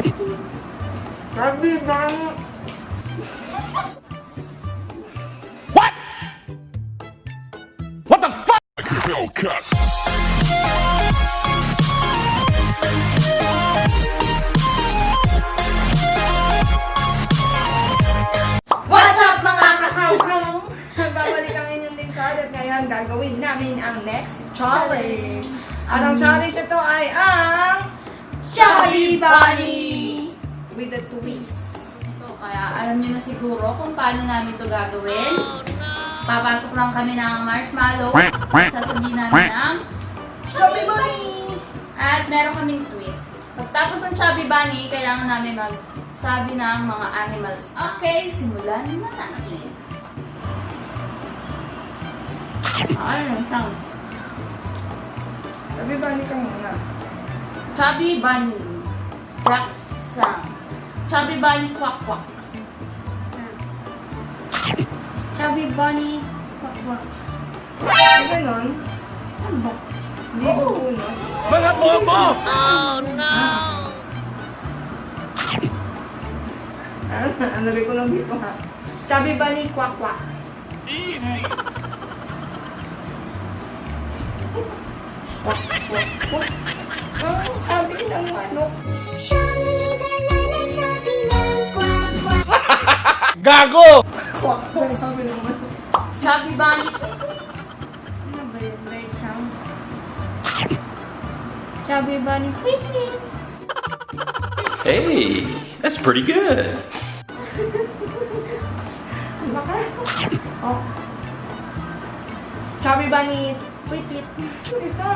Chubby Bunny. What? What the fuck? Hellcat. What's up mga kakawang? Babalik ang inyong lingkod at ngayon gagawin namin ang next challenge. At ang challenge ito ay ang Chubby Bunny! with a twist. Ito, kaya alam nyo na siguro kung paano namin ito gagawin. Papasok lang kami ng marshmallow. Sasabihin namin ng Chubby Bunny! At meron kaming twist. Pagtapos ng Chubby Bunny, kailangan namin magsabi ng mga animals. Okay, simulan na natin. Ano yung sound? Chubby Bunny ka muna. Chubby Bunny. Quack sound. Chubby Bunny quack quack. Chubby Bunny quack quack. Ay, ganun. Ano ba? Hindi ba uno? Mga bobo! Ano rin ko lang dito ha? Chubby Bunny quack quack. Easy! Quack quack quack. Ang sabi ng manok. Gago! Quack quack sabi ng manok. Chubby Bunny. Ano ba yun? Bird sound? Chubby Bunny. Hey, that's pretty good. Diba ka? Oh. Chubby Bunny. Wait. Ito.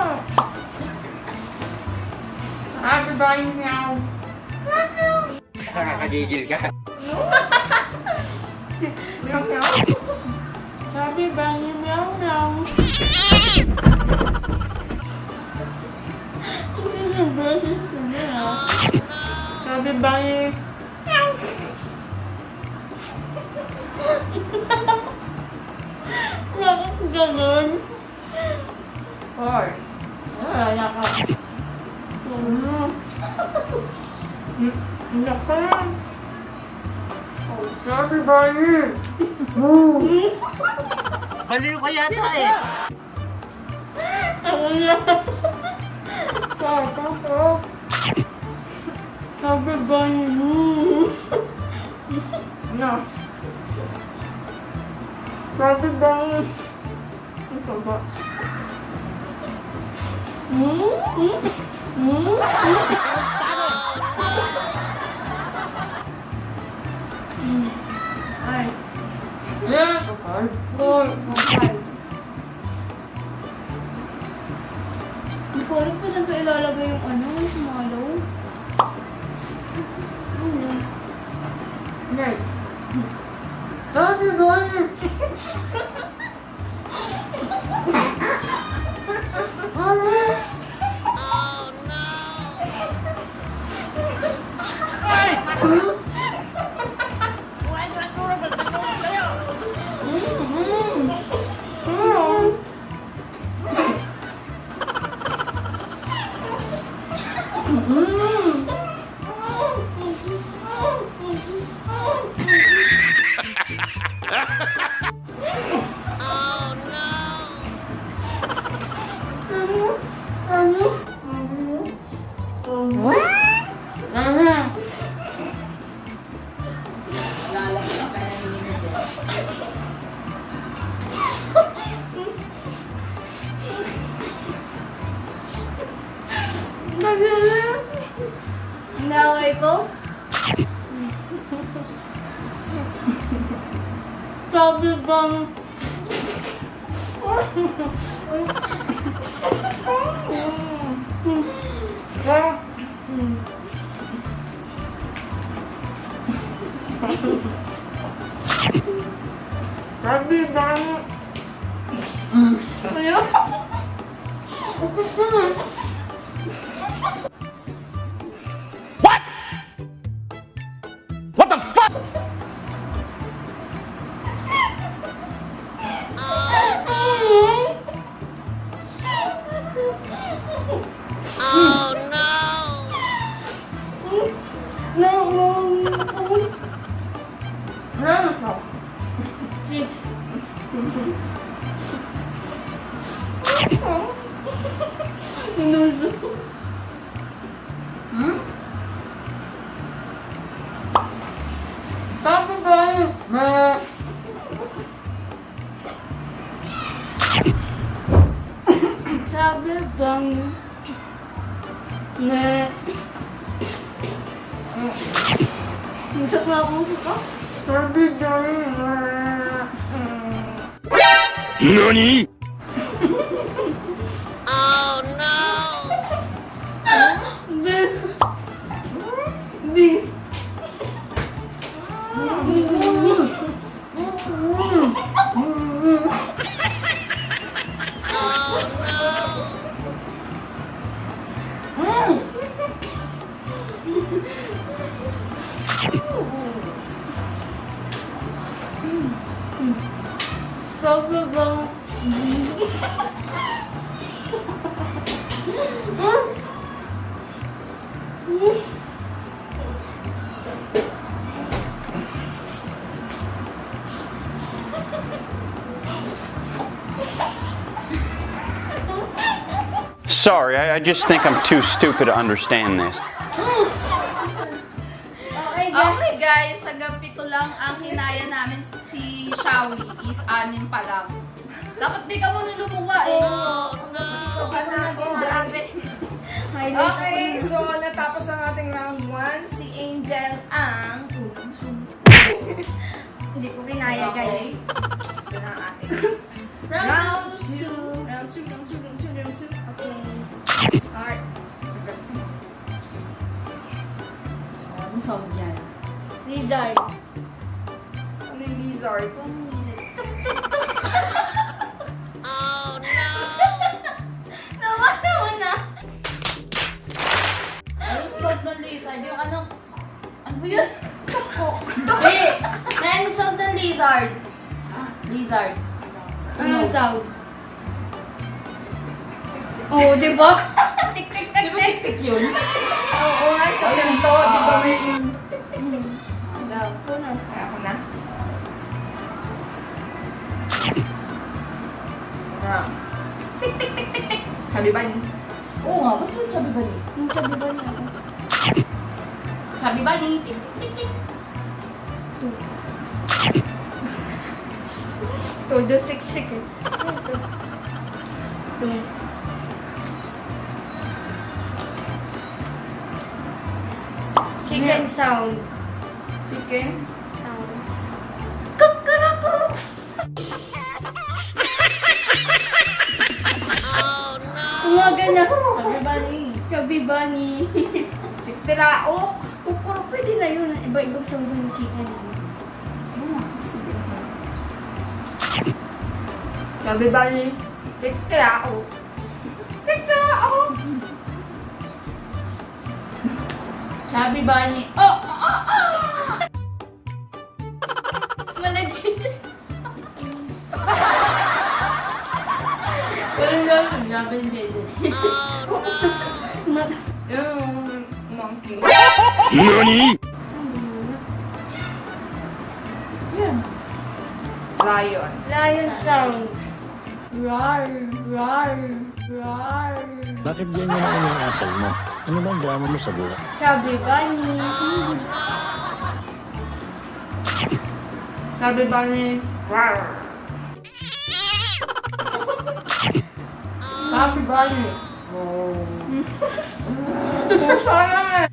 Chubby Bunny meow. Nakakagigil ka. Meow meow. Chubby Bunny meow meow. Chubby Bunny. Bakit ganun? Four. Wala ka. Naka. Chubby Bunny. Baliw ka yata eh. Ako na. Papa. Chubby Bunny. No. Chubby Bunny. Ito ba? Ay. Yeah. Four. Five. Hindi ko alam kung saan ko ilalagay yung marshmallow. Nurse. Chubby Bunny. Naway ko? Chubby Bunny. Chubby Bunny. Ayun. What? What the fuck? Ne. Musok nga ako, musok ka? Chubby bunny. NANI?! Di. Sobrang bang. Sorry, I just think I'm too stupid to understand this. Okay, guys. Okay guys, hanggang 7 lang ang hinaya namin si Chubby is 6 pa lang. Dapat di ka muna lumuwa eh. Grabe. Highlight Okay, ako. so natapos ang ating round 1. Si Angel ang Hindi ko kinaya, guys. Ito na ang ating Round 2. Round 2. Okay. Start. Ano sound yan? Lizard. Ano yung lizard? Nawa na. Anong sound ng lizard? Yung ano ba yun? Hindi! Ano sound ng lizard? Lizard. Anong sound? Oh, di ba? Di ba tik-tik yun? Oo nga, sa ganito. Di ba may... Ako na. Kaya ako na. Tik. Sabi ba ni? Oo nga, ba't yung Chubby Bunny? Yung sabi ba niya ako? Chubby Bunny, tik-tik-tik-tik. Todo siksik eh. Chicken sound. Chicken? Sound. Kukurako! Umaga na. Chubby Bunny. Chubby bunny. Tiktilao. Pupuro, pwede na yun. Iba-ibang sound ng chicken. Sabi ba ni? Tiktilao. Tiktilao. Chubby Bunny. Oh! Managit. Parang gano'n. Chubby Bunny. Yung monkey. NANI?! Lion. Lion sound. Rar, rar, rar. Bakit ganyan ang iniasal mo? Ano ba ang drama mo sa buhay? Chubby bunny. Sabi ba ni? Rar. Chubby Bunny. Oh. Pusa lang eh.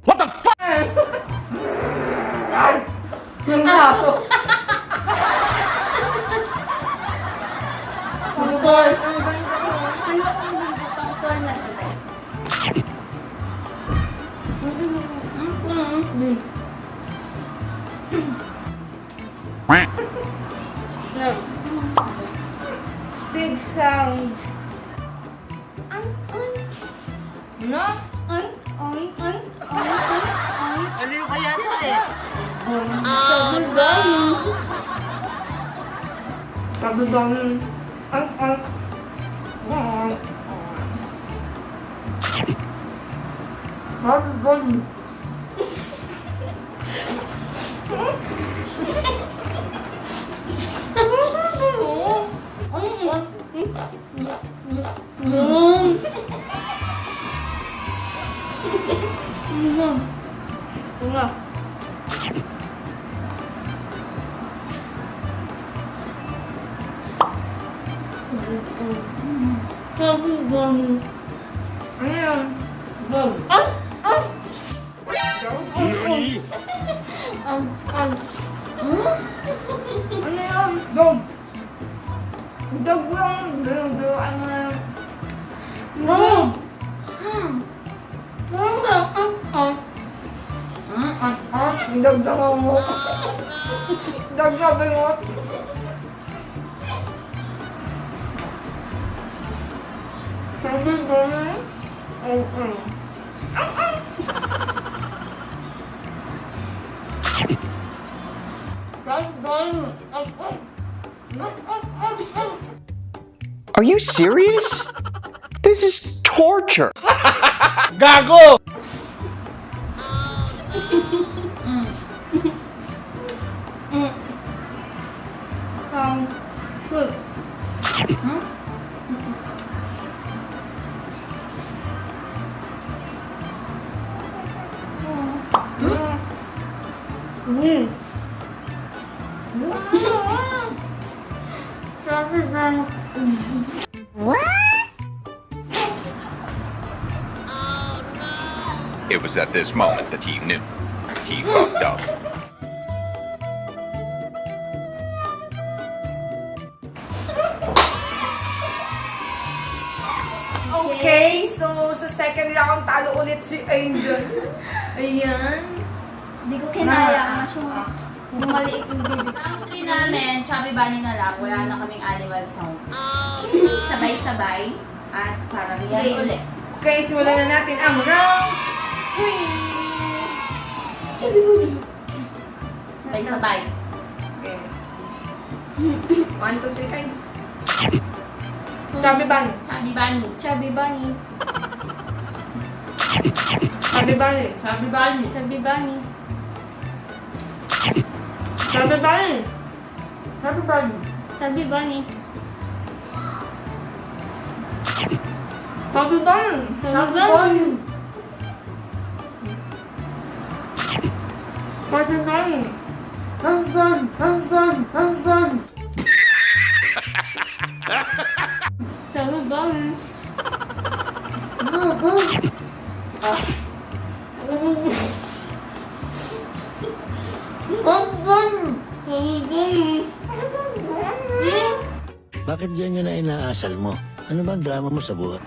What the fuck?! Yung lato. Ano ba? Ano ba? Ano ba? Na ito. No. Big sounds. Ay, ay. No? Ay, ay, ay, ay, ay, ay. Baliw ka yata eh. Chubby bunny. Sabi ba ni? Ang. Sabi ba ni? Nga. Chubby bunny. Ano yun? Dog. Ah! Ah! Nani? Ano yun? Dog. Dog lang. Dog. Ano yun? Dog. Dog na mo. Dog na bingot. Chubby bunny. Are you serious? This is torture. Gago! Food. Chubby bunny. It was at this moment that he knew. He fucked up. Okay, so sa second round, talo ulit si Angel. Ayan. Hindi ko kinaya kasi yung maliit yung baby. Ang 3 namin, Chubby Bunny na lang. Wala na kaming animal sound. Sabay-sabay. At paramihan ulit. Okay, simulan na natin ang round 3. Chubby Bunny. Sabay-sabay. Okay. 1, 2, 3, kayo. Chubby Bunny. Chubby Bunny. Chubby bunny. Chubby Bunny. Chubby Bunny. Chubby bunny. Chubby Bunny. Chubby Bunny. Chubby bunny. Chubby Bunny. Chubby bunny. Chubby Bunny. Chubby bunny. Chubby bunny. Chubby bunny. Chubby bunny. Bakit ganyan na inaasal mo? Ano ba ang drama mo sa buhay?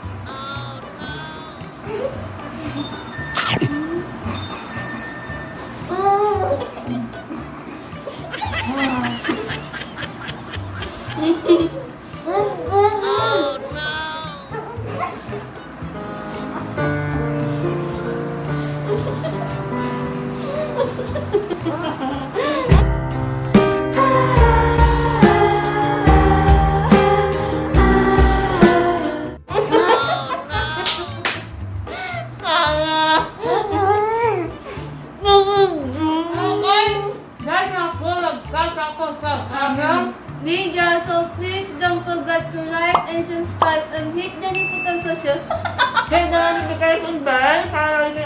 Video, so please don't forget to like and subscribe and hit the notification. Hit the notification bell para hindi